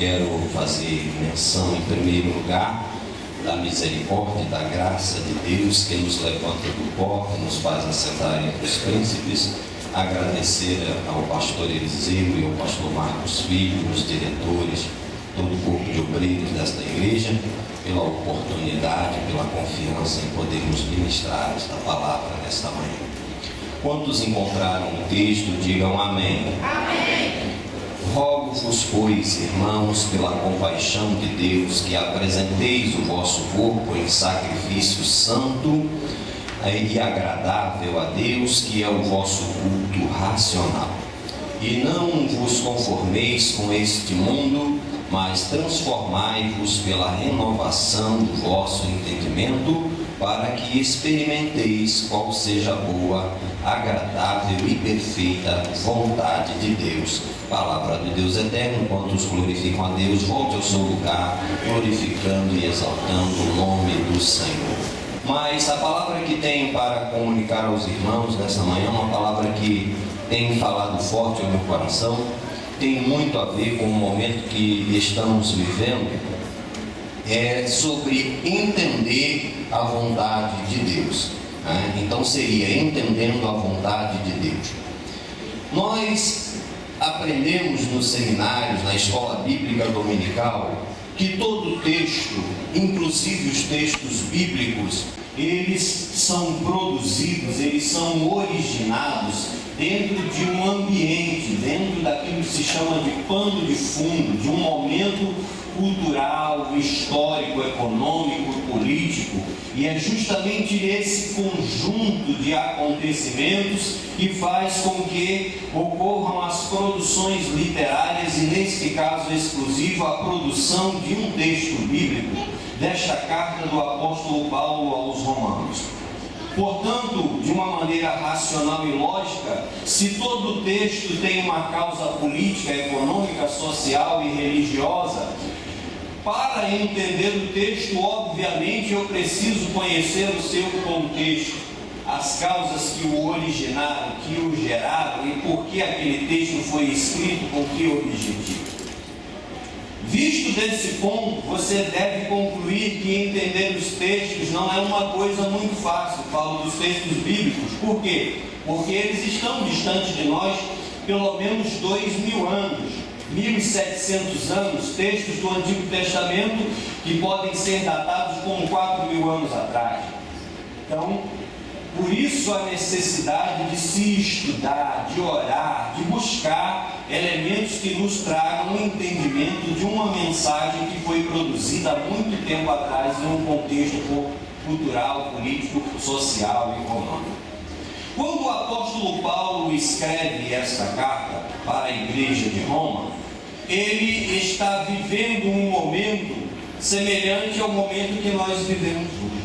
quero fazer menção, em primeiro lugar, da misericórdia e da graça de Deus que nos levanta do pó, que nos faz assentar entre os príncipes. Agradecer ao pastor Eliseu e ao pastor Marcos Filho, os diretores, todo o corpo de obreiros desta igreja, pela oportunidade, pela confiança em podermos ministrar esta palavra nesta manhã. Quantos encontraram o texto, digam amém. Amém. Rogo-vos, pois, irmãos, pela compaixão de Deus, que apresenteis o vosso corpo em sacrifício santo e agradável a Deus, que é o vosso culto racional. E não vos conformeis com este mundo, mas transformai-vos pela renovação do vosso entendimento, para que experimenteis qual seja a boa, agradável e perfeita vontade de Deus. Palavra do Deus eterno. Quantos glorificam a Deus, volte ao seu lugar, glorificando e exaltando o nome do Senhor. Mas a palavra que tenho para comunicar aos irmãos nesta manhã é uma palavra que tem falado forte ao meu coração, tem muito a ver com o momento que estamos vivendo, é sobre entender a vontade de Deus. Então seria entendendo a vontade de Deus. Nós aprendemos nos seminários, na escola bíblica dominical, que todo texto, inclusive os textos bíblicos, eles são produzidos, eles são originados dentro de um ambiente, dentro daquilo que se chama de pano de fundo, de um momento cultural, histórico, econômico, político, e é justamente esse conjunto de acontecimentos que faz com que ocorram as produções literárias, e nesse caso exclusivo a produção de um texto bíblico, desta carta do apóstolo Paulo aos Romanos. Portanto, de uma maneira racional e lógica, se todo texto tem uma causa política, econômica, social e religiosa, para entender o texto, obviamente, eu preciso conhecer o seu contexto, as causas que o originaram, que o geraram e por que aquele texto foi escrito, com que objetivo. Visto desse ponto, você deve concluir que entender os textos não é uma coisa muito fácil. Falo dos textos bíblicos. Por quê? Porque eles estão distantes de nós pelo menos 2.000 anos, 1.700 anos, textos do Antigo Testamento que podem ser datados como 4.000 anos atrás. Então, por isso a necessidade de se estudar, de orar, de buscar elementos que nos tragam um entendimento de uma mensagem que foi produzida há muito tempo atrás em um contexto cultural, político, social e econômico. Quando o apóstolo Paulo escreve esta carta para a igreja de Roma, ele está vivendo um momento semelhante ao momento que nós vivemos hoje.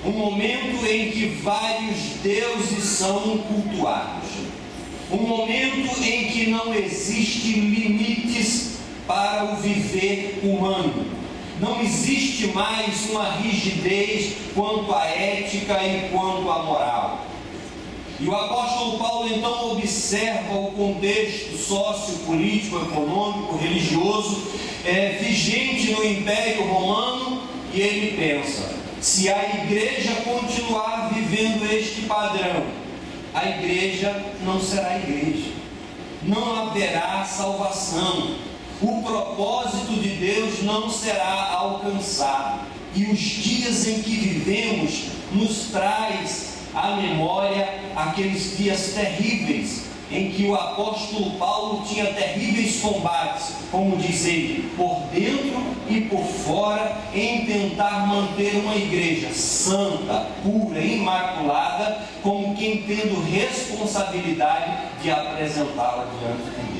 Um momento em que vários deuses são cultuados. Um momento em que não existem limites para o viver humano. Não existe mais uma rigidez quanto à ética e quanto à moral. E o apóstolo Paulo então observa o contexto sociopolítico, econômico, religioso vigente no Império Romano, e ele pensa: se a igreja continuar vivendo este padrão, a igreja não será igreja, não haverá salvação, o propósito de Deus não será alcançado, e os dias em que vivemos nos traz à memória aqueles dias terríveis em que o apóstolo Paulo tinha terríveis combates, como diz ele, por dentro e por fora, em tentar manter uma igreja santa, pura, imaculada, como quem tendo responsabilidade de apresentá-la diante de Deus.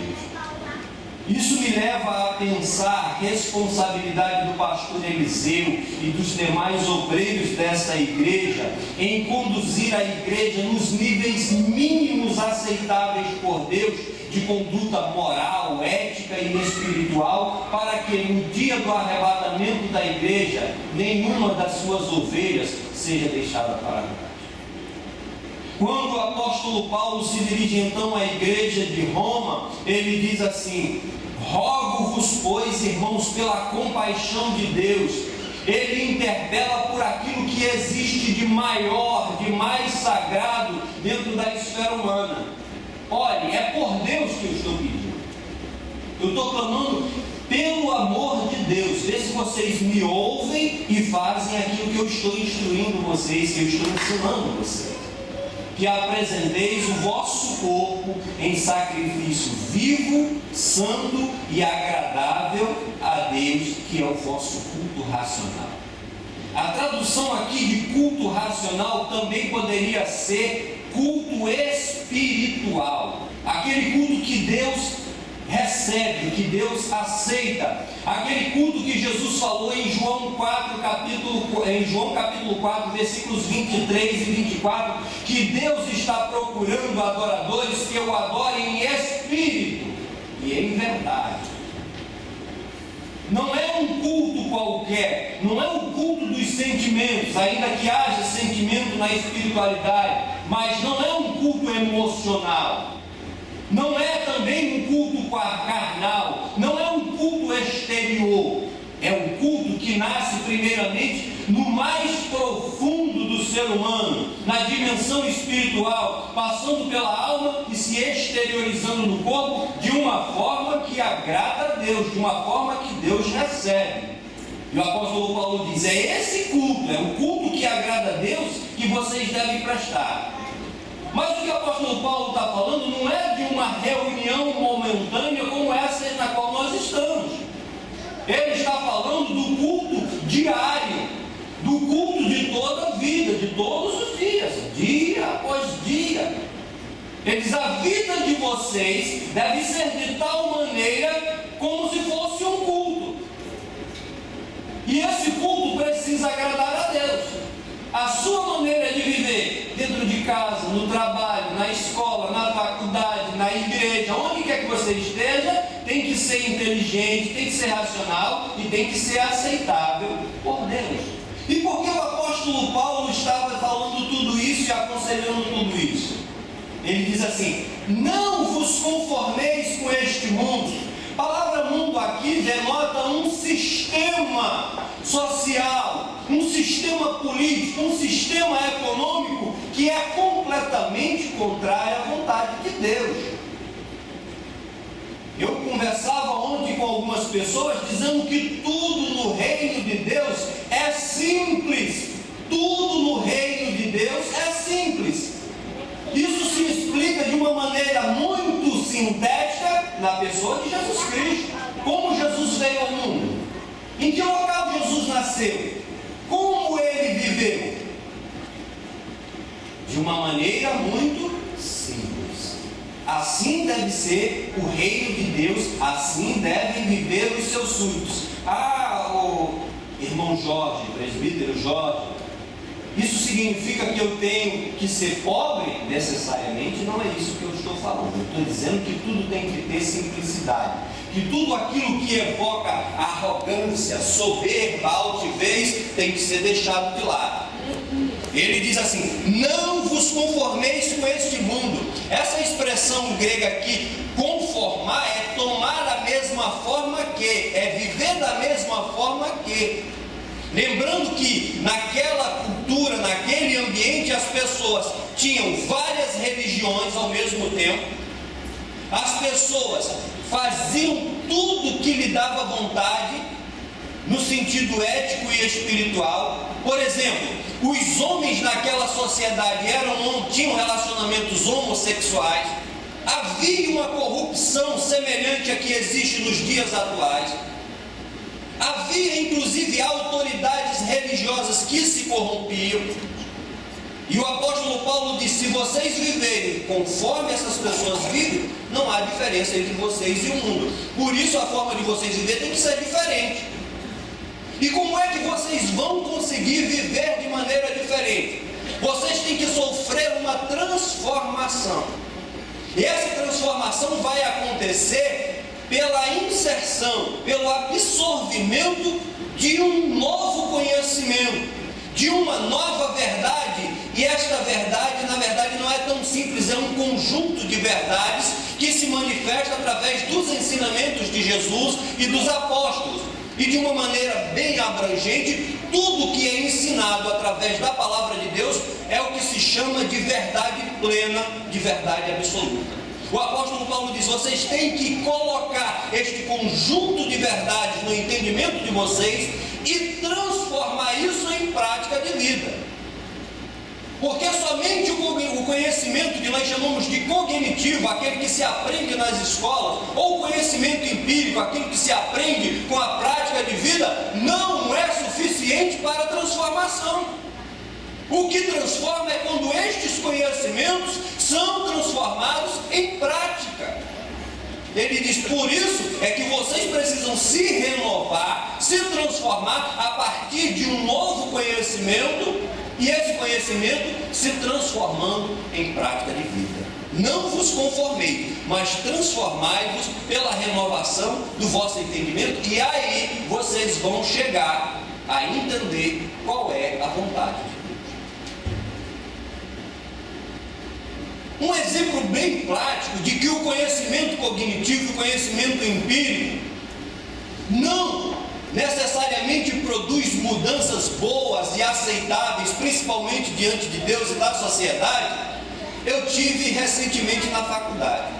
Isso me leva a pensar a responsabilidade do pastor Eliseu e dos demais obreiros desta igreja em conduzir a igreja nos níveis mínimos aceitáveis por Deus de conduta moral, ética e espiritual, para que no dia do arrebatamento da igreja nenhuma das suas ovelhas seja deixada para trás. Quando o apóstolo Paulo se dirige então à igreja de Roma, ele diz assim: rogo-vos, pois, irmãos, pela compaixão de Deus, ele interpela por aquilo que existe de maior, de mais sagrado dentro da esfera humana. Olhe, é por Deus que eu estou pedindo. Eu estou clamando pelo amor de Deus. Vê se vocês me ouvem e fazem aquilo que eu estou instruindo vocês, que eu estou ensinando vocês. Que apresenteis o vosso corpo em sacrifício vivo, santo e agradável a Deus, que é o vosso culto racional. A tradução aqui de culto racional também poderia ser culto espiritual. Aquele culto que Deus recebe, que Deus aceita. Aquele culto que Jesus falou em João capítulo 4, versículos 23 e 24, que Deus está procurando adoradores que o adorem em espírito e em verdade. Não é um culto qualquer, não é um culto dos sentimentos, ainda que haja sentimento na espiritualidade, mas não é um culto emocional. Não é também um culto carnal, não é um culto exterior, é um culto que nasce primeiramente no mais profundo do ser humano, na dimensão espiritual, passando pela alma e se exteriorizando no corpo de uma forma que agrada a Deus, de uma forma que Deus recebe. E o apóstolo Paulo diz, é esse culto, é o culto que agrada a Deus que vocês devem prestar. Mas o que o apóstolo Paulo está falando não é de uma reunião momentânea como essa na qual nós estamos. Ele está falando do culto diário, do culto de toda a vida, de todos os dias, dia após dia. Ele diz, a vida de vocês deve ser de tal maneira como se fosse um culto. E esse culto precisa agradar a Deus. A sua maneira de viver dentro de casa, no trabalho, na escola, na faculdade, na igreja, onde quer que você esteja, tem que ser inteligente, tem que ser racional e tem que ser aceitável por Deus. E por que o apóstolo Paulo estava falando tudo isso e aconselhando tudo isso? Ele diz assim, não vos conformeis com este mundo. A palavra mundo aqui denota um sistema social, um sistema político, um sistema econômico que é completamente contrário à vontade de Deus. Eu conversava ontem com algumas pessoas dizendo que tudo no reino de Deus é simples. Tudo no reino de Deus é simples. Isso se explica de uma maneira muito sintética na pessoa de Jesus Cristo. Como Jesus veio ao mundo? Em que local Jesus nasceu? Como ele viveu? De uma maneira muito simples. Assim deve ser o reino de Deus, assim devem viver os seus súditos. O irmão Jorge, presbítero Jorge, isso significa que eu tenho que ser pobre? Necessariamente não é isso que eu estou falando. Eu estou dizendo que tudo tem que ter simplicidade. Que tudo aquilo que evoca arrogância, soberba, altivez, tem que ser deixado de lado. Ele diz assim, não vos conformeis com este mundo. Essa expressão grega aqui, conformar, é tomar a mesma forma que, é viver da mesma forma que. Lembrando que naquela cultura, naquele ambiente, as pessoas tinham várias religiões ao mesmo tempo. As pessoas faziam tudo que lhe dava vontade, no sentido ético e espiritual. Por exemplo, os homens naquela sociedade tinham relacionamentos homossexuais. Havia uma corrupção semelhante à que existe nos dias atuais. Havia inclusive autoridades religiosas que se corrompiam. E o apóstolo Paulo disse, se vocês viverem conforme essas pessoas vivem, não há diferença entre vocês e o mundo. Por isso a forma de vocês viver tem que ser diferente. E como é que vocês vão conseguir viver de maneira diferente? Vocês têm que sofrer uma transformação. E essa transformação vai acontecer pela inserção, pelo absorvimento de um novo conhecimento, de uma nova verdade. E esta verdade, na verdade, não é tão simples, é um conjunto de verdades que se manifesta através dos ensinamentos de Jesus e dos apóstolos. E de uma maneira bem abrangente, tudo que é ensinado através da palavra de Deus é o que se chama de verdade plena, de verdade absoluta. O apóstolo Paulo diz: vocês têm que colocar este conjunto de verdades no entendimento de vocês e transformar isso em prática de vida. Porque somente o conhecimento que nós chamamos de cognitivo, aquele que se aprende nas escolas, ou o conhecimento empírico, aquilo que se aprende com a prática de vida, não é suficiente para a transformação. O que transforma é quando estes conhecimentos são transformados em prática. Ele diz: por isso é que vocês precisam se renovar, se transformar a partir de um novo conhecimento, e esse conhecimento se transformando em prática de vida. Não vos conformei, mas transformai-vos pela renovação do vosso entendimento, e aí vocês vão chegar a entender qual é a vontade de Deus. Um exemplo bem prático de que o conhecimento cognitivo e o conhecimento empírico não necessariamente produz mudanças boas e aceitáveis, principalmente diante de Deus e da sociedade, eu tive recentemente na faculdade.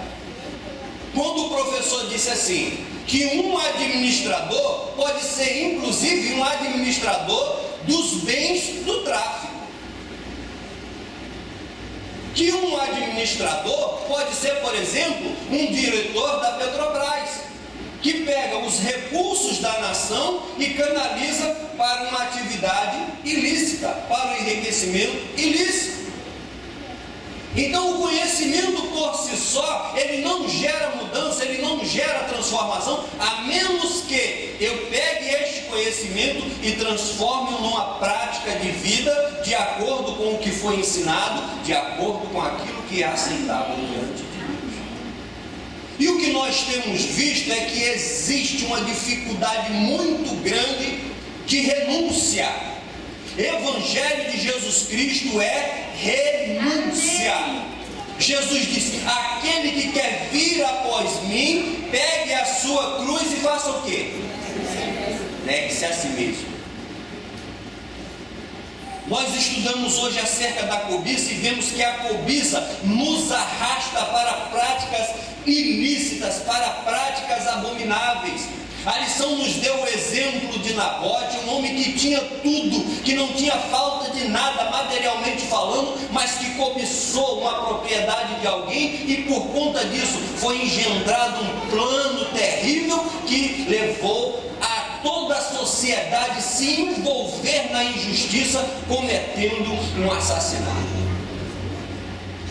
Quando o professor disse assim, que um administrador pode ser inclusive um administrador dos bens do tráfico. Que um administrador pode ser, por exemplo, um diretor da Petrobras, que pega os recursos da nação e canaliza para uma atividade ilícita, para o enriquecimento ilícito. Então o conhecimento por si só, ele não gera mudança, ele não gera transformação, a menos que eu pegue este conhecimento e transforme numa prática de vida, de acordo com o que foi ensinado, de acordo com aquilo que é aceitável diante de Deus. E o que nós temos visto é que existe uma dificuldade muito grande de renúncia. Evangelho de Jesus Cristo é renúncia. Jesus disse: aquele que quer vir após mim, pegue a sua cruz e faça o quê? Negue-se a si mesmo. Nós estudamos hoje acerca da cobiça e vemos que a cobiça nos arrasta para práticas ilícitas, para práticas abomináveis. A lição nos deu o exemplo de Nabote, um homem que tinha tudo, que não tinha falta de nada materialmente falando, mas que cobiçou uma propriedade de alguém e por conta disso foi engendrado um plano terrível que levou a toda a sociedade se envolver na injustiça, cometendo um assassinato.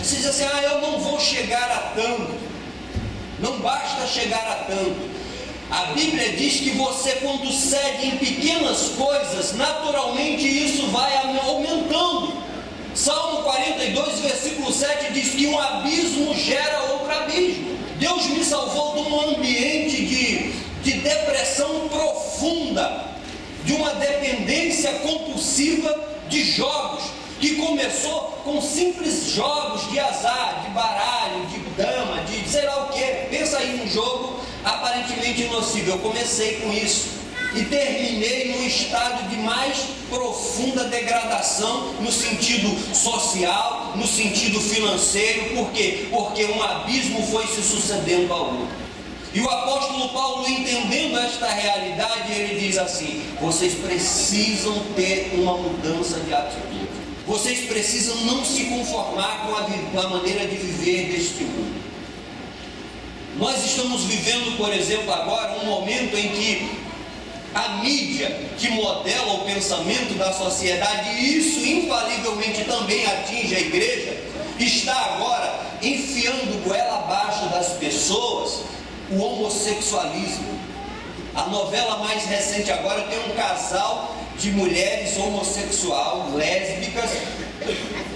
Você diz assim: eu não vou chegar a tanto. Não basta chegar a tanto. A Bíblia diz que você, quando cede em pequenas coisas, naturalmente isso vai aumentando. Salmo 42, versículo 7 diz que um abismo gera outro abismo. Deus me salvou de um ambiente de depressão profunda, de uma dependência compulsiva de jogos, que começou com simples jogos de azar, de baralho, de dama, de sei lá o que. Pensa aí num jogo aparentemente inocível. Eu comecei com isso e terminei num estado de mais profunda degradação, no sentido social, no sentido financeiro. Por quê? Porque um abismo foi se sucedendo ao outro. E o apóstolo Paulo, entendendo esta realidade, ele diz assim: vocês precisam ter uma mudança de atitude. Vocês precisam não se conformar com a maneira de viver deste mundo. Nós estamos vivendo, por exemplo, agora um momento em que a mídia que modela o pensamento da sociedade, e isso infalivelmente também atinge a igreja, está agora enfiando goela abaixo das pessoas o homossexualismo. A novela mais recente agora tem um casal de mulheres homossexual, lésbicas,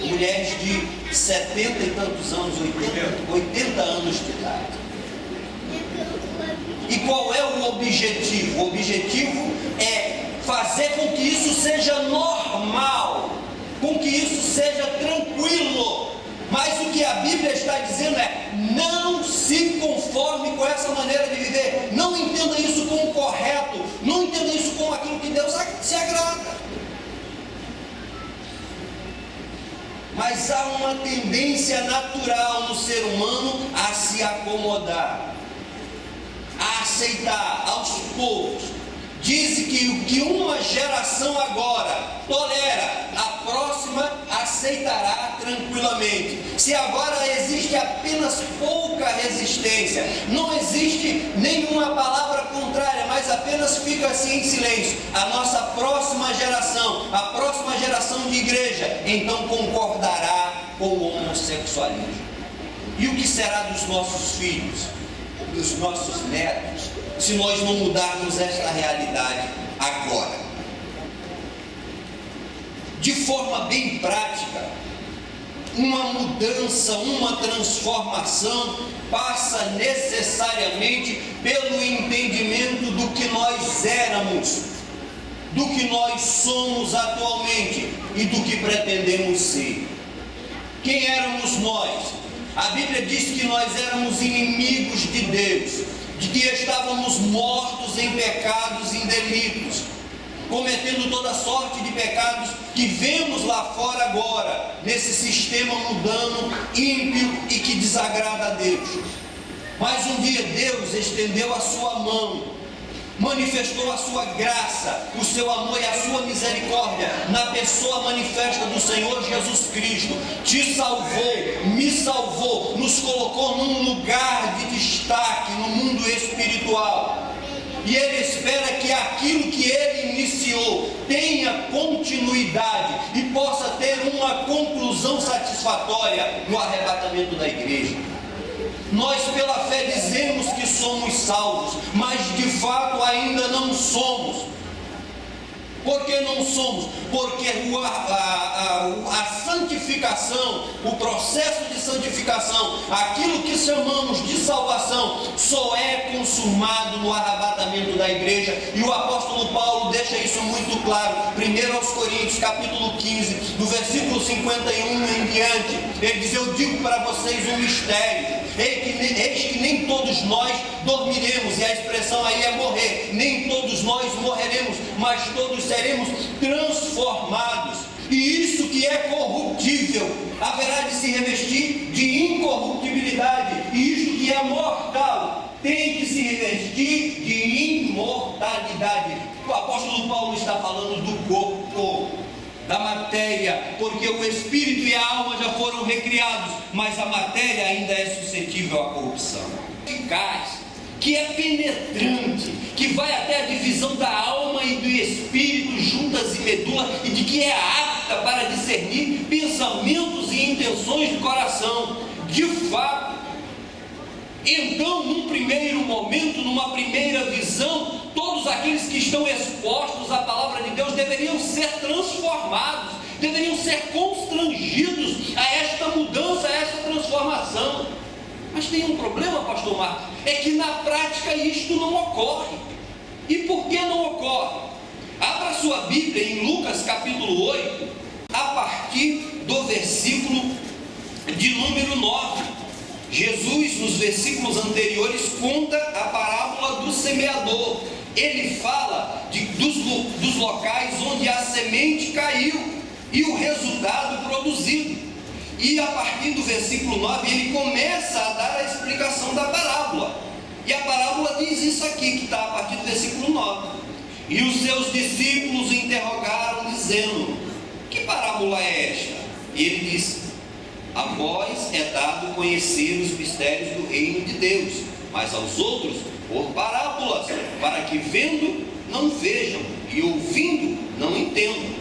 mulheres de 70 e tantos anos, 80 anos de idade. E qual é o objetivo? O objetivo é fazer com que isso seja normal, com que isso seja tranquilo. Mas o que a Bíblia está dizendo é: não Não se conforme com essa maneira de viver. Não entenda isso como correto. Não entenda isso como aquilo que Deus se agrada. Mas há uma tendência natural no ser humano a se acomodar, a aceitar aos poucos. Diz que o que uma geração agora tolera, a próxima aceitará tranquilamente. Se agora existe apenas pouca resistência, não existe nenhuma palavra contrária, mas apenas fica assim em silêncio, a nossa próxima geração, a próxima geração de igreja, então concordará com o homossexualismo. E o que será dos nossos filhos, dos nossos netos, se nós não mudarmos esta realidade agora? De forma bem prática, uma mudança, uma transformação passa necessariamente pelo entendimento do que nós éramos, do que nós somos atualmente e do que pretendemos ser. Quem éramos nós? A Bíblia diz que nós éramos inimigos de Deus, de que estávamos mortos em pecados e em delitos, cometendo toda sorte de pecados que vemos lá fora agora, nesse sistema mundano, ímpio e que desagrada a Deus. Mas um dia Deus estendeu a sua mão, manifestou a sua graça, o seu amor e a sua misericórdia na pessoa manifesta do Senhor Jesus Cristo. Te salvou, me salvou, nos colocou num lugar de destaque no mundo espiritual. E Ele espera que aquilo que Ele iniciou tenha continuidade e possa ter uma conclusão satisfatória no arrebatamento da igreja. Nós pela fé dizemos que somos salvos, mas de fato ainda não somos. Por que não somos? Porque a santificação, o processo de santificação, aquilo que chamamos de salvação, só é consumado no arrebatamento da igreja. E o apóstolo Paulo deixa isso muito claro. 1 aos Coríntios, capítulo 15, do versículo 51 em diante, ele diz: eu digo para vocês um mistério. Eis que nem todos nós dormiremos, e a expressão aí é morrer. Nem todos nós morreremos, mas todos seremos transformados. E isso que é corruptível haverá de se revestir de incorruptibilidade, e isto que é mortal tem que se revestir de imortalidade. O apóstolo Paulo está falando do corpo, da matéria, porque o espírito e a alma já foram recriados, mas a matéria ainda é suscetível à corrupção. Eficaz, que é penetrante, que vai até a divisão da alma e do espírito, juntas e medula, e de que é apta para discernir pensamentos e intenções do coração. De fato, então, num primeiro momento, numa primeira visão, todos aqueles que estão expostos à palavra de Deus deveriam ser transformados, deveriam ser constrangidos a esta mudança, a esta transformação. Mas tem um problema, pastor Marcos, é que na prática isto não ocorre. E por que não ocorre? Abra sua Bíblia em Lucas capítulo 8, a partir do versículo de número 9. Jesus, nos versículos anteriores, conta a parábola do semeador. Ele fala dos locais onde a semente caiu e o resultado produzido. E a partir do versículo 9, ele começa a dar a explicação da parábola. E a parábola diz isso aqui, que está a partir do versículo 9. E os seus discípulos o interrogaram, dizendo: que parábola é esta? E ele disse: a vós é dado conhecer os mistérios do reino de Deus, mas aos outros por parábolas, para que vendo não vejam e ouvindo não entendam.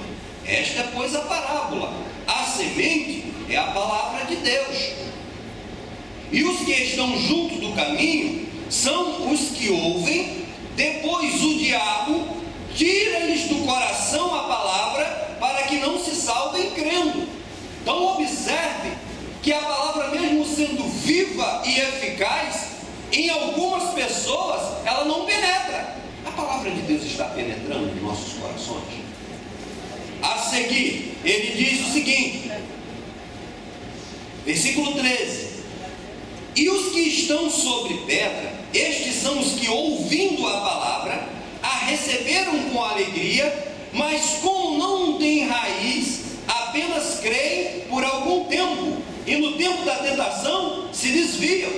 Esta é, pois, a parábola. A semente é a palavra de Deus. E os que estão junto do caminho são os que ouvem, depois o diabo tira-lhes do coração a palavra, para que não se salvem crendo. Então observe que a palavra, mesmo sendo viva e eficaz, em algumas pessoas ela não penetra. A palavra de Deus está penetrando em nossos corações. A seguir, ele diz o seguinte, versículo 13: E os que estão sobre pedra, estes são os que, ouvindo a palavra, a receberam com alegria, mas como não têm raiz, apenas creem por algum tempo, e no tempo da tentação se desviam.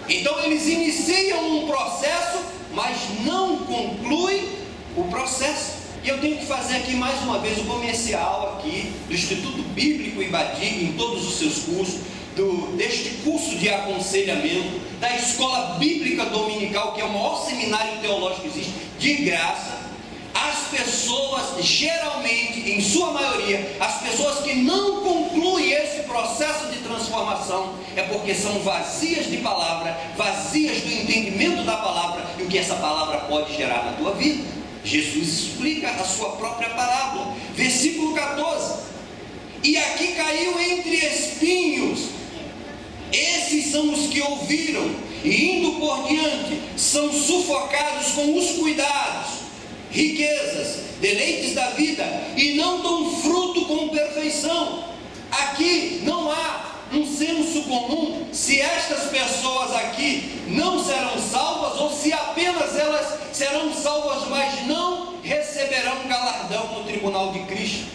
Então eles iniciam um processo, mas não concluem o processo. E eu tenho que fazer aqui mais uma vez o comercial aqui do Instituto Bíblico Ibadig, em todos os seus cursos, deste curso de aconselhamento, da Escola Bíblica Dominical, que é o maior seminário teológico que existe, de graça. As pessoas, geralmente, em sua maioria, as pessoas que não concluem esse processo de transformação, é porque são vazias de palavra, vazias do entendimento da palavra e o que essa palavra pode gerar na tua vida. Jesus explica a sua própria parábola, versículo 14: e aqui caiu entre espinhos. Esses são os que ouviram e, indo por diante, são sufocados com os cuidados, riquezas, deleites da vida, e não dão fruto com perfeição. Aqui não há um senso comum se estas pessoas aqui não serão salvas, ou se apenas elas serão salvas, mas não receberão galardão no tribunal de Cristo.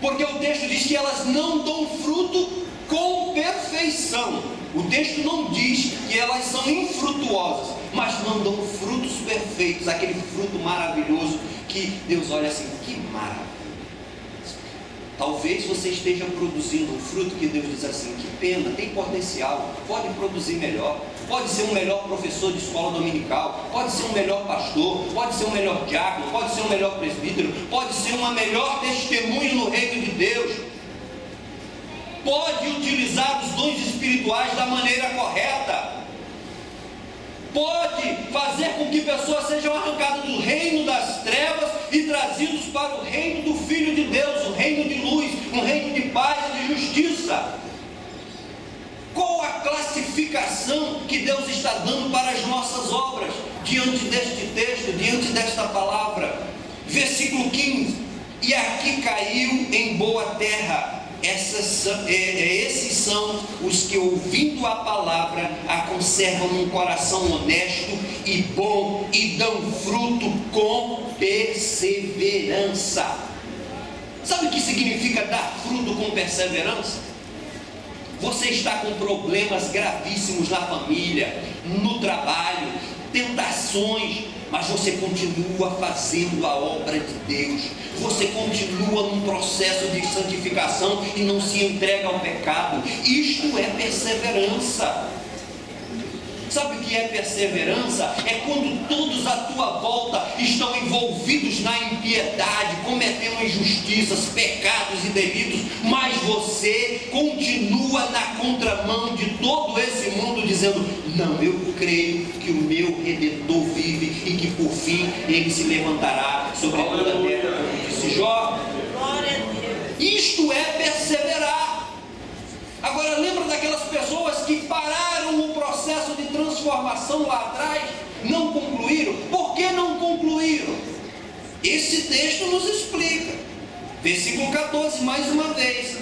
Porque o texto diz que elas não dão fruto com perfeição. O texto não diz que elas são infrutuosas, mas não dão frutos perfeitos, aquele fruto maravilhoso que Deus olha assim, que maravilha. Talvez você esteja produzindo um fruto que Deus diz assim, que pena, tem potencial, pode produzir melhor, pode ser um melhor professor de escola dominical, pode ser um melhor pastor, pode ser um melhor diácono, pode ser um melhor presbítero, pode ser uma melhor testemunha no reino de Deus, pode utilizar os dons espirituais da maneira correta, pode fazer com que pessoas sejam arrancadas do reino das trevas e trazidos para o reino do Filho de Deus, um reino de luz, um reino de paz e de justiça. Qual a classificação que Deus está dando para as nossas obras diante deste texto, diante desta palavra? Versículo 15: e aqui caiu em boa terra. Esses são os que, ouvindo a palavra, a conservam num coração honesto e bom, e dão fruto com perseverança. Sabe o que significa dar fruto com perseverança? Você está com problemas gravíssimos na família, no trabalho, tentações, mas você continua fazendo a obra de Deus, você continua num processo de santificação e não se entrega ao pecado. Isto é perseverança. Sabe o que é perseverança? É quando todos à tua volta estão envolvidos na impiedade, cometendo injustiças, pecados e delitos, mas você continua na contramão de todo esse mundo, dizendo: não, eu creio que o meu Redentor vive e que por fim ele se levantará sobre toda a terra, como disse Jó. Isto é perseverar. Agora, lembra daquelas pessoas que pararam o processo de transformação lá atrás, não concluíram? Por que não concluíram? Esse texto nos explica. Versículo 14, mais uma vez: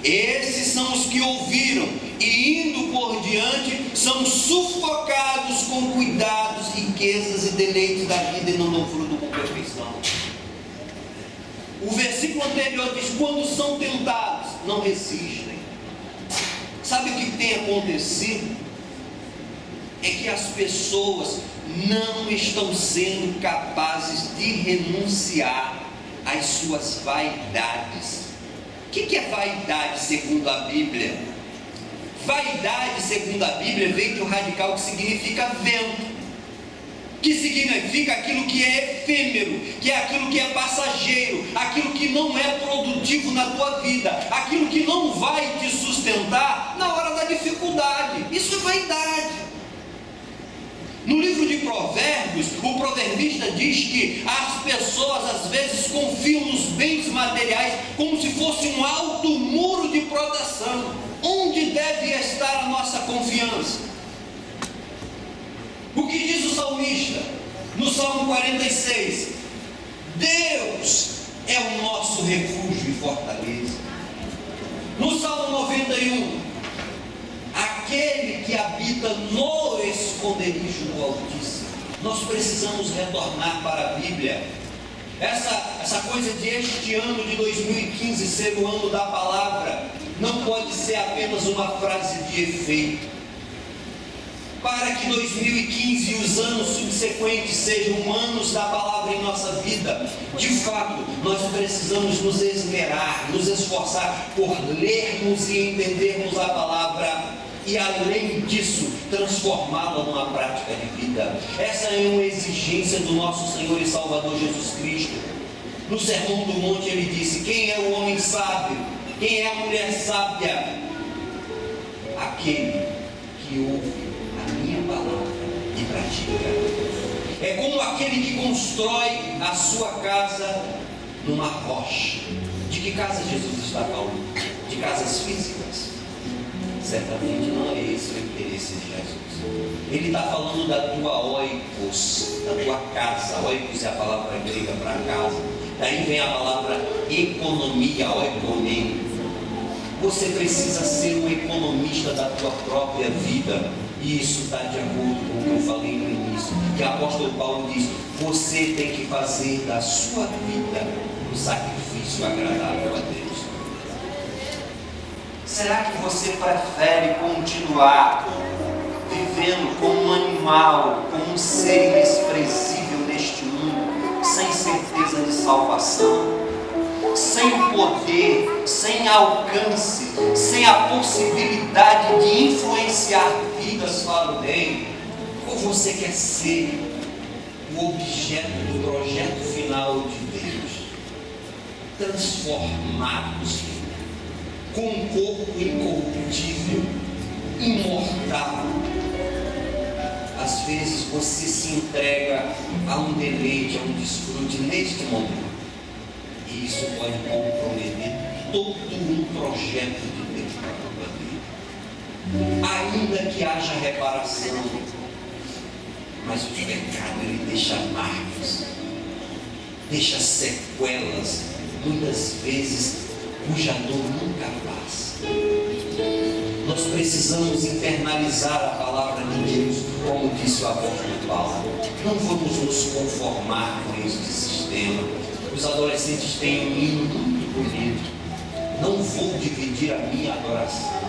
esses são os que ouviram e, indo por diante, são sufocados com cuidados, riquezas e deleites da vida, e não dão fruto com perfeição. O versículo anterior diz: quando são tentados, não resistem. Sabe o que tem acontecido? É que as pessoas não estão sendo capazes de renunciar às suas vaidades. O que é vaidade segundo a Bíblia? Vaidade segundo a Bíblia vem de um radical que significa vento, que significa aquilo que é efêmero, que é aquilo que é passageiro, aquilo que não é produtivo na tua vida, aquilo que não vai te sustentar na hora da dificuldade. Isso é vaidade. No livro de Provérbios, o proverbista diz que as pessoas às vezes confiam nos bens materiais como se fosse um alto muro de proteção. Onde deve estar a nossa confiança? O que diz o salmista no Salmo 46? Deus é o nosso refúgio e fortaleza. No Salmo 91, aquele que habita no esconderijo do Altíssimo. Nós precisamos retornar para a Bíblia. Essa coisa de este ano de 2015 ser o ano da palavra não pode ser apenas uma frase de efeito. Para que 2015 e os anos subsequentes sejam anos da palavra em nossa vida, de fato, nós precisamos nos esmerar, nos esforçar por lermos e entendermos a palavra e, além disso, transformá-la numa prática de vida. Essa é uma exigência do nosso Senhor e Salvador Jesus Cristo. No Sermão do Monte ele disse: quem é o homem sábio? Quem é a mulher sábia? Aquele que ouve a minha palavra e pratica. É como aquele que constrói a sua casa numa rocha. De que casa Jesus está falando? De casas físicas? Certamente não é esse o interesse de Jesus. Ele está falando da tua oikos, da tua casa. Oikos é a palavra grega para casa. Daí vem a palavra economia, oikonomia. Você precisa ser um economista da tua própria vida. E isso está de acordo com o que eu falei no início. Que o apóstolo Paulo diz: você tem que fazer da sua vida um sacrifício agradável a Deus. Será que você prefere continuar vivendo como um animal, como um ser inexpressível neste mundo, sem certeza de salvação, sem poder, sem alcance, sem a possibilidade de influenciar vidas para o bem? Ou você quer ser o objeto do projeto final de Deus, transformados com um corpo incorruptível, imortal? Às vezes você se entrega a um deleite, a um desfrute neste momento, e isso pode comprometer todo um projeto de Deus para a tua vida. Ainda que haja reparação, mas o pecado ele deixa marcas, deixa sequelas, muitas vezes cuja dor nunca passa. Nós precisamos internalizar a palavra de Deus, como disse o apóstolo Paulo. Não vamos nos conformar com este sistema. Os adolescentes têm um hino muito bonito: não vou dividir a minha adoração.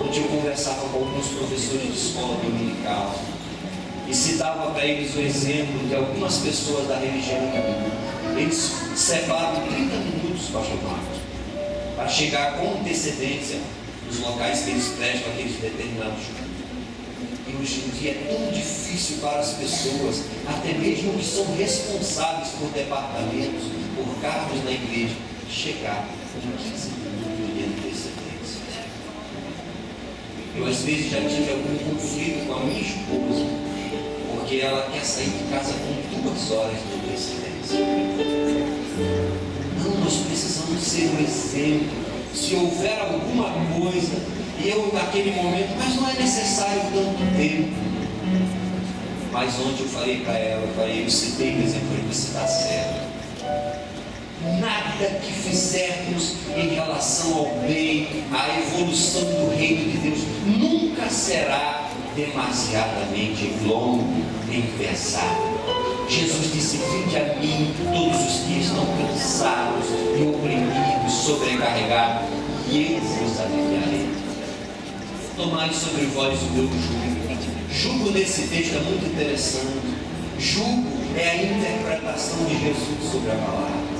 Ontem eu conversava com alguns professores de escola dominical e citava para eles o exemplo de algumas pessoas da religião hindu. Eles separam 30 minutos, pastor Marcos, para chegar com antecedência nos locais que eles prestam aqueles determinados cultos. E hoje em dia é tão difícil para as pessoas, até mesmo que são responsáveis por departamentos, por cargos na igreja, chegar com 15 minutos de antecedência. Eu às vezes já tive algum conflito com a minha esposa, porque ela quer sair de casa com 2 horas de antecedência. Não, nós precisamos ser um exemplo. Se houver alguma coisa, e eu naquele momento, mas não é necessário tanto tempo. Mas ontem eu falei para ela, eu citei o exemplo, você está certo. Nada que fizermos em relação ao bem, à evolução do reino de Deus, nunca será demasiadamente longo nem pesado. Jesus disse: vinde a mim todos os dias estão cansados e oprimidos, sobrecarregados, e eles vos aliviarei. Tomai sobre vós o meu jugo. Jugo nesse texto é muito interessante. Jugo é a interpretação de Jesus sobre a palavra.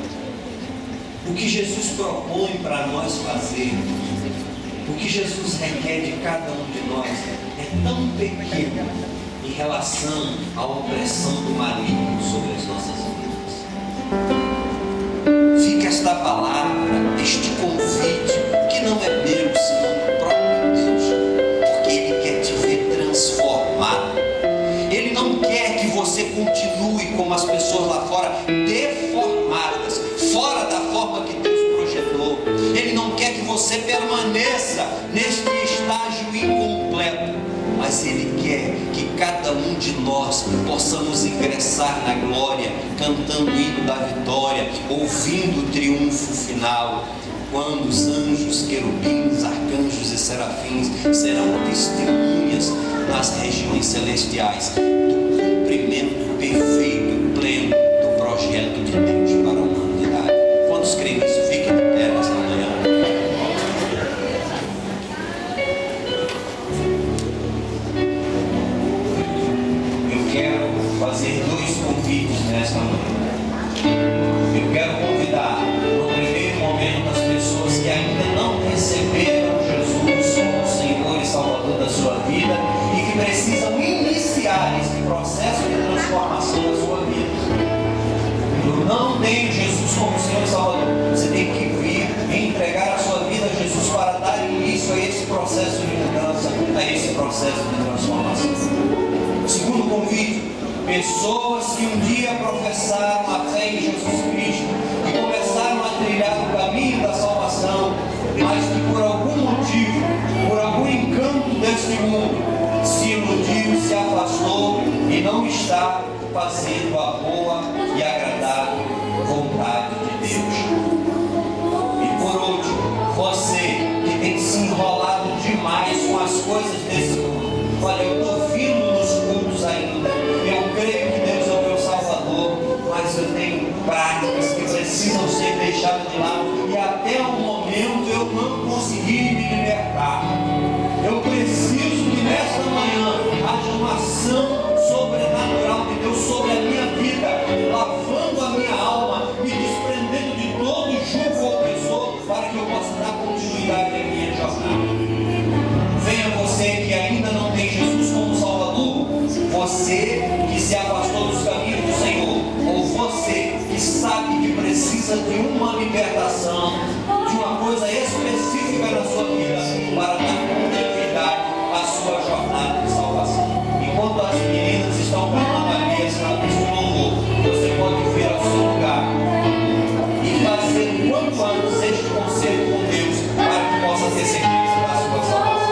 O que Jesus propõe para nós fazermos, o que Jesus requer de cada um de nós é tão pequeno em relação à opressão do maligno sobre as nossas vidas. Fica esta palavra, este convite, que não é meu, senão do próprio Deus, porque Ele quer te ver transformado. Ele não quer que você continue como as pessoas lá fora, deformadas, fora da forma que Deus projetou. Ele não quer que você permaneça neste estágio incompleto, mas Ele quer que cada um de nós possamos ingressar na glória, cantando o hino da vitória, ouvindo o triunfo final. quando os anjos, querubins, arcanjos e serafins serão testemunhas nas regiões celestiais do cumprimento perfeito, pleno do projeto de Deus para a humanidade. Quantos creem nisso? Fiquem de pé nesta manhã. Eu quero fazer dois convites nesta manhã. Eu quero convidar, no primeiro momento, as pessoas que ainda não receberam Jesus como Senhor e Salvador da sua vida e que precisam iniciar esse processo de transformação da sua vida. Eu não tenho Jesus como Senhor e Salvador. Você tem que vir e entregar a sua vida a Jesus para dar início a esse processo de mudança, a esse processo de transformação. Segundo convite, pessoas que um dia professaram a fé em Jesus Cristo e começaram a trilhar o caminho da salvação, mas que por algum motivo, por algum encanto deste mundo, se iludiu, se afastou e não está fazendo a boa e agradável vontade de Deus. E por último, você que tem se enrolado demais com as coisas desse mundo. Olha, eu estou vindo nos cultos ainda. Eu creio que Deus é o meu Salvador, mas eu tenho práticas que precisam ser deixadas de lado e até o momento eu não consegui me libertar. Eu preciso que nesta manhã haja uma ação sobrenatural de Deus sobre a minha vida, lavando a minha alma e desprendendo de todo jugo opressor para que eu possa dar continuidade à minha jornada. Venha você que ainda não tem Jesus como Salvador, você que se afastou dos caminhos do Senhor, ou você que sabe que precisa de uma libertação, de uma coisa específica na sua vida para dar continuidade à sua jornada de salvação. Enquanto as meninas estão cantando ali esse louvor, você pode vir ao seu lugar e fazer quanto antes este conselho com Deus para que possa ter certeza da sua salvação.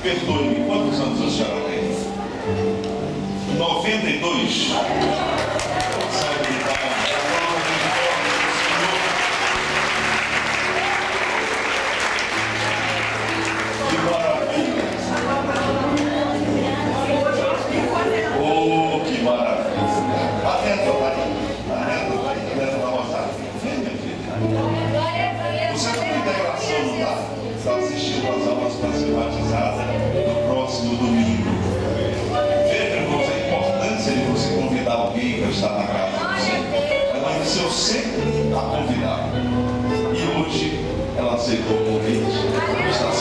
Perdoe-me, quantos anos a senhora tem? 92. Que maravilha. Oh, que maravilha. Atenta, da moçada. Vem, minha filha. Você está em integração, não está? Está assistindo às aulas para ser batizada no próximo domingo. Veja, irmãos, a importância de você convidar alguém para estar na casa de você. Ela iniciou sempre a convidar. E hoje ela aceitou o convite. Está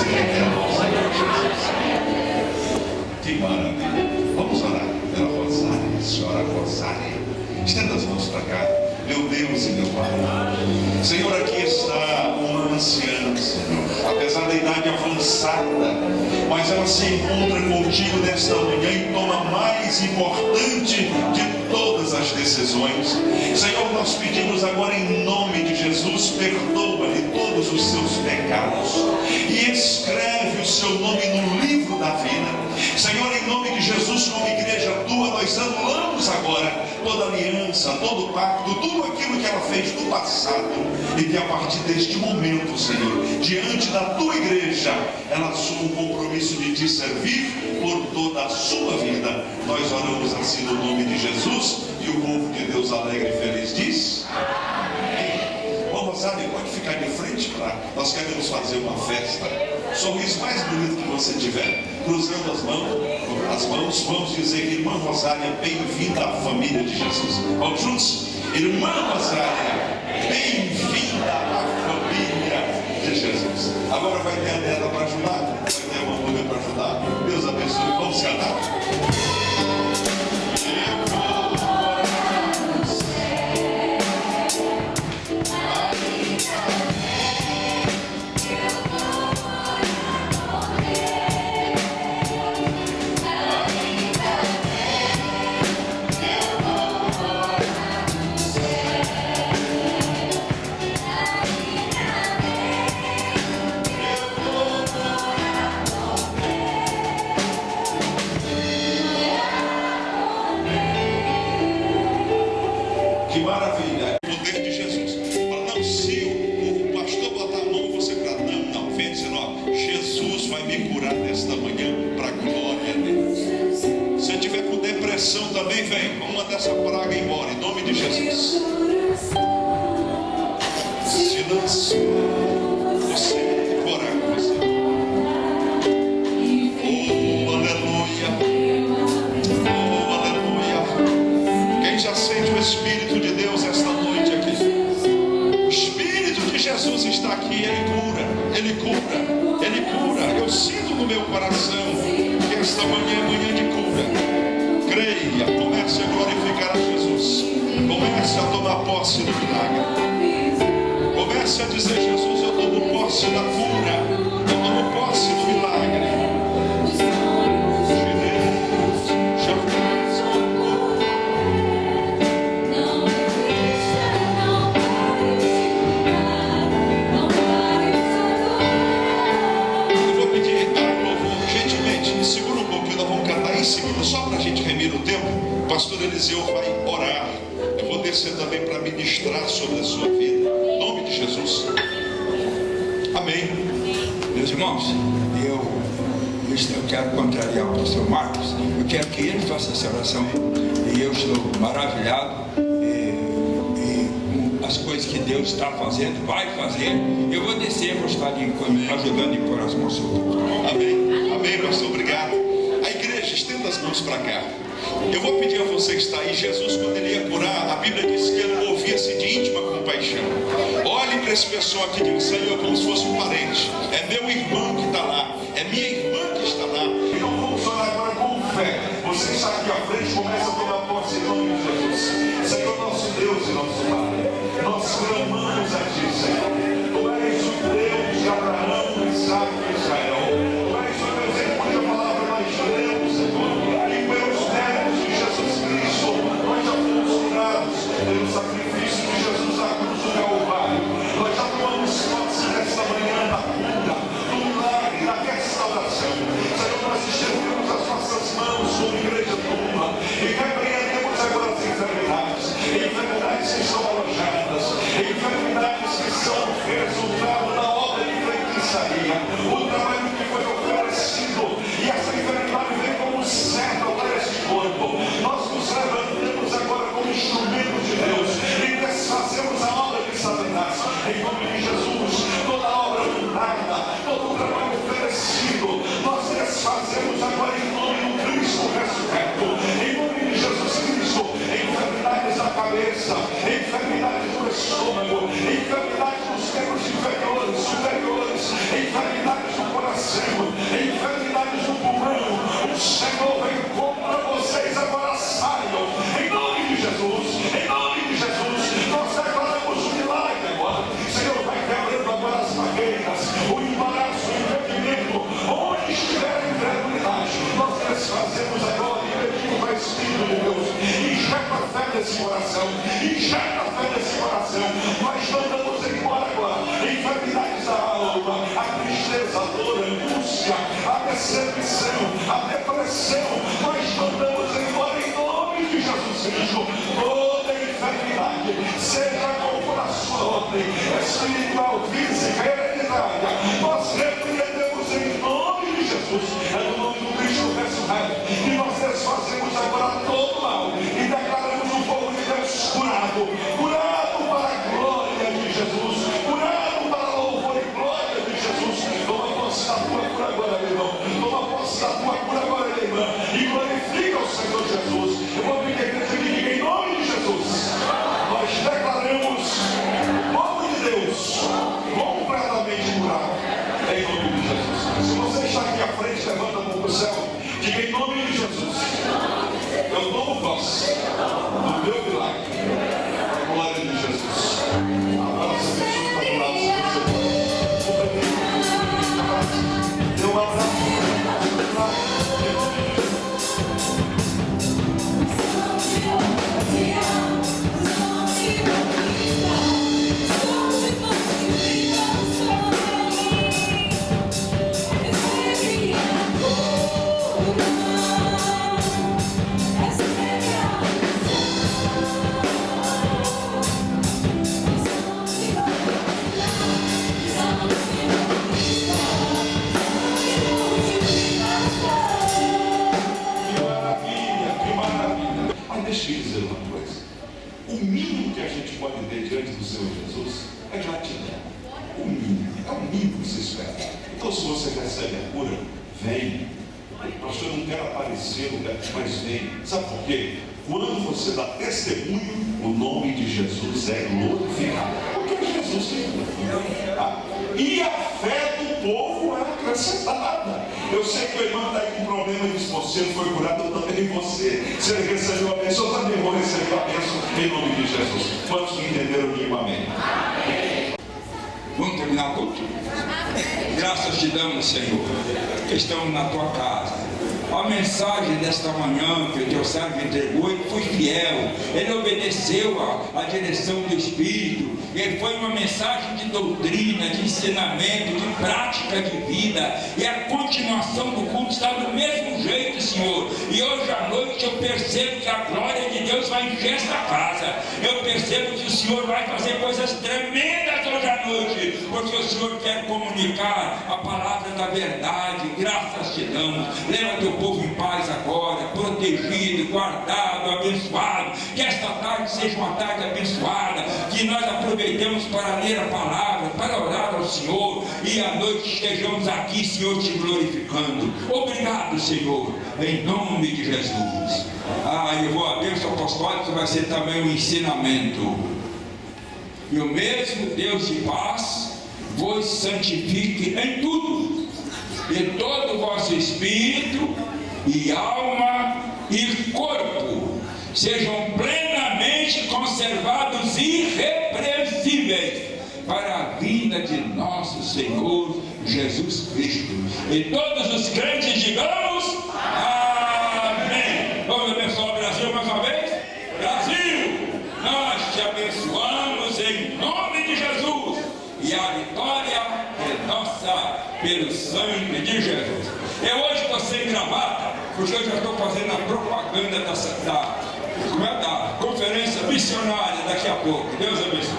maravilha. Vamos orar pela Rosária, senhora Rosária. Estenda as mãos para cá. Meu Deus e meu Pai, Senhor, aqui está uma anciã, Senhor, apesar da idade avançada, mas ela se encontra contigo nesta manhã e toma a mais importante de todas as decisões. Senhor, nós pedimos agora em nome de Jesus, perdoa-lhe todos os seus pecados e escreve o seu nome no livro da vida. Senhor, em nome de Jesus, como igreja tua, nós anulamos agora toda aliança, todo pacto, tudo aquilo que ela fez no passado, e que a partir deste momento, Senhor, diante da tua igreja, ela assuma um compromisso de te servir por toda a sua vida. Nós oramos assim no nome de Jesus, e o povo de Deus alegre e feliz diz amém. Bom, Rosário, pode ficar de frente para nós queremos fazer uma festa. Sorriso mais bonito que você tiver, cruzando as mãos, vamos dizer, irmã Rosária, bem-vinda à família de Jesus. Vamos juntos? Irmã Rosária, bem-vinda à família de Jesus. Agora vai ter a neta para ajudar, vai ter a mamãe para ajudar. Deus abençoe. Vamos cantar? Que maravilha, o poder de Jesus. Para não, se o pastor botar a mão, você para não, vem dizendo, ó, Jesus vai me curar nesta manhã, para a glória a Deus. Se tiver com depressão também, vem, vamos mandar essa praga embora, em nome de Jesus. Se não você, orar com você. Oh, aleluia. Oh, aleluia. Quem já sente o Espírito de Deus esta noite aqui? O Espírito de Jesus está aqui, Ele cura, Ele cura, Ele cura. Eu sinto no meu coração que esta manhã é manhã de cura. Creia, comece a glorificar a Jesus, comece a tomar posse do milagre, comece a dizer, Jesus, eu tomo posse da cura, eu tomo posse do milagre. Só para a gente remir o tempo, o pastor Eliseu vai orar. Eu vou descer também para ministrar sobre a sua vida, em nome de Jesus. Amém. Meus irmãos, eu quero contrariar o pastor Marcos. Eu quero que ele faça essa oração. E eu estou maravilhado com as coisas que Deus está fazendo, vai fazer. Eu vou descer, vou estar ajudando a pôr as mãos sobre o povo. Amém. Amém, pastor. Obrigado. A igreja, estenda as mãos para cá. Eu vou pedir a você que está aí, Jesus, quando ele ia curar, a Bíblia diz que ele movia-se de íntima compaixão. Olhe para esse pessoal aqui e diga, Senhor, como se fosse um parente. É meu irmão que está lá, é minha irmã que está lá. Então vamos orar agora com fé. Você está aqui à frente, começa a tomar posse em nome de Jesus. Senhor, nosso Deus e nosso Pai, nós clamamos a Ti, Senhor. Tu és o Deus de Abraão, Isaac e Israel. Tu és o Deus em cuja palavra nós cremos, Senhor. E pelos méritos de Jesus Cristo, nós já fomos curados pelo sacrifício de Jesus à cruz do Calvário. Nós já tomamos posse nesta manhã da cura, do milagre, da restauração. Senhor, nós estendemos as nossas mãos sobre a igreja tua e repreendemos agora as enfermidades que estão seja qual for a sua ordem, espiritual, física, hereditária, nós repreendemos em nome de Jesus, é no nome do Cristo ressurreto, e nós desfazemos agora todo mal e declaramos o povo de Deus curado, curado para a glória de Jesus, curado para a louvor e glória de Jesus. Toma posse da tua cura agora, meu irmão, toma posse da tua cura agora, minha irmã, e glorifica o Senhor Jesus. Eu vou pedir a igreja que diga em nome de Jesus, nós declaramos o povo de Deus completamente curado, em nome de Jesus. Se você está aqui à frente, levanta a mão para o céu, diga em nome de Jesus, eu tomo posse do meu milagre, a glória de Jesus. Agora essa pessoa está do lado, se você pode, dê um abraço, em nome de Jesus. Que maravilha. Mas deixa eu dizer uma coisa. O mínimo que a gente pode ter diante do Senhor Jesus é gratidão. O mínimo. É o mínimo que se espera. Então, se você recebe a cura, vem. Pastor, eu não quero aparecer, mas vem. Sabe por quê? Quando você dá testemunho, o nome de Jesus é glorificado. Porque Jesus tem glorificado. E a fé do povo é acrescentada. Eu sei que o irmão está aí com problema e diz: você não foi curado, eu também você. Se ele recebeu a bênção, eu também vou receber a bênção em nome de Jesus. Quantos que entenderam, digo amém? Vamos terminar o culto? Graças te damos, Senhor, que estamos na tua casa. A mensagem desta manhã que o teu servo entregou, ele foi fiel, ele obedeceu à direção do Espírito, ele foi uma mensagem de doutrina, de ensinamento, de prática de vida, e a continuação do culto está do mesmo jeito, Senhor. E hoje à noite eu percebo que a glória de Deus vai encher esta casa, eu percebo que o Senhor vai fazer coisas tremendas hoje à noite, porque o Senhor quer comunicar a palavra da verdade. Graças te damos. Leva teu povo em paz agora, protegido, guardado, abençoado. Que esta tarde seja uma tarde abençoada, que nós aproveitemos para ler a palavra, para orar ao Senhor, e à noite estejamos aqui, Senhor, te glorificando. Obrigado, Senhor, em nome de Jesus. A bênção apostólica vai ser também um ensinamento. E o mesmo Deus de paz vos santifique em tudo, e todo o vosso espírito e alma e corpo sejam plenamente conservados irrepreensíveis para a vinda de nosso Senhor Jesus Cristo. E todos os crentes digamos amém. Vamos abençoar o Brasil mais uma vez? Brasil, nós te abençoamos em nome de Jesus, e a vitória é nossa pelo sangue de Jesus. Eu hoje estou sem gravata, porque eu já estou fazendo a propaganda da conferência missionária daqui a pouco. Deus abençoe.